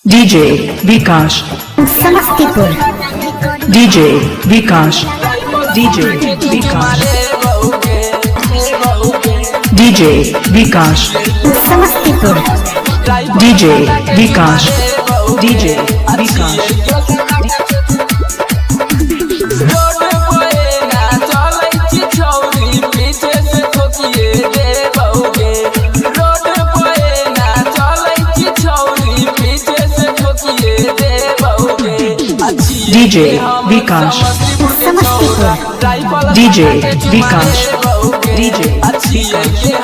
DJ विकास Samastipur DJ विकास DJ विकास DJ विकास Samastipur DJ विकास DJ विकास DJ विकास Samastipur DJ विकास DJ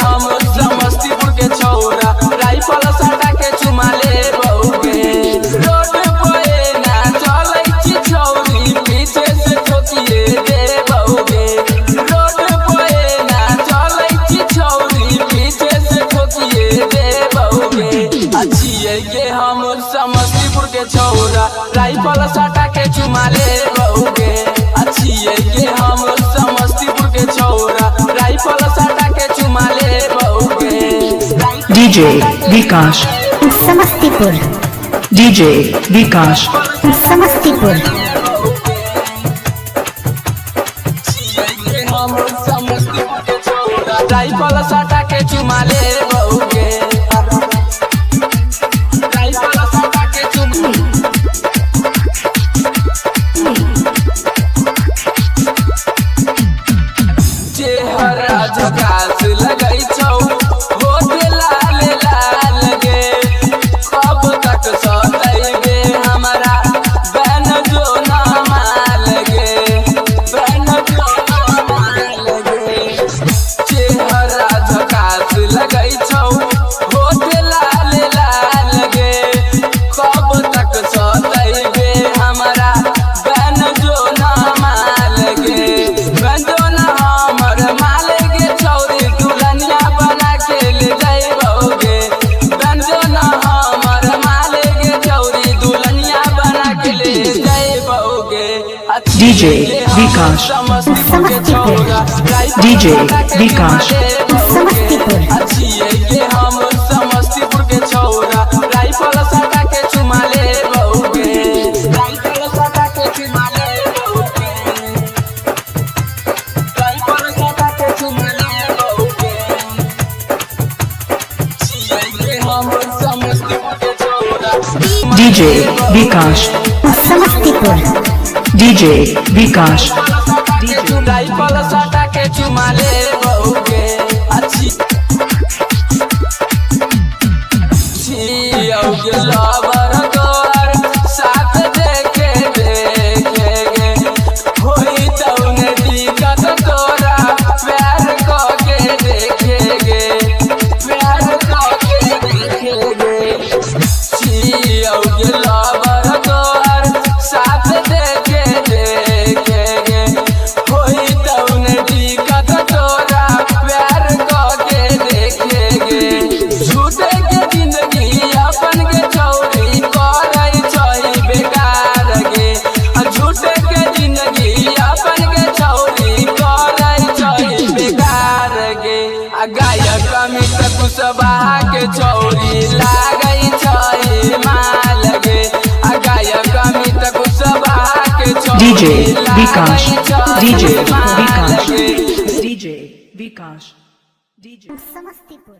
हम समस्तीपुर के छौरा राइफल सटा के चुमा ले बउगे रोड पे ना चलै छी छौरी पीछे से ठोकिए दे बउगे रोड पे ना चलै छी छौरी पीछे से ठोकिए दे बउगे अच्छिए के हम समस्तीपुर के छौरा राइफल सटा के चुमा ले बउगे अच्छिए के हम समस्तीपुर के छौरा राइफल सटा के चुमा ले बउगे डीजे विकास समस्तीपुर डीजे विकास समस्तीपुर राइफल सटा के चुमा ले बउगे राइफल सटा के चुमा चेहरा झकास लगै छौ होठ लाल लाल गे कब तक सतैबे हमरा बैन जो ना माल गे बैन जो ना माल गे चेहरा झकास लगै छौ होठ लाल लाल गे कब तक सतैबे हमरा बैन जो ना माल गे बैन जो ना हमर माल गे छौरी दुल्हनिया बना के ले जइबोगे बैन जो ना हमर माल गे छौरी दुल्हनिया बना के ले जइबोगे डीजे विकास समस्तीपुर के छौरा डीजे विकास समस्तीपुर अच्छिए के हम समस्तीपुर के छौरा राइफल सटा के चुमा ले बउगे राइफल सटा के चुमा ले बउगे राइफल सटा के चुमा ले बउगे अच्छिए के हम समस्तीपुर के छौरा डीजे विकास समस्तीपुर डीजे विकास राइफल सटा के चुमा ले बउगे अच्छी लवर तोर साथ देखे देखे गे होई तौने दिक्कत तोरा प्यार क के देखे गे प्यार क के देखे गे छियौगे लवर तोर साथ देखे देखे गे होई तौने दिक्कत तोरा प्यार क के देखे गे झूठे के जिंदगी अपन के छौरी करै छै बेकार गे झूठे के जिंदगी अपन के छौरी करै छै बेकार गे गायक अमित कुशवाहा के छौरी लागै छै माल गे गायक अमित कुशवाहा के डीजे छौरी विकास डीजे माल विकास गे डीजे विकास डीजे समस्तीपुर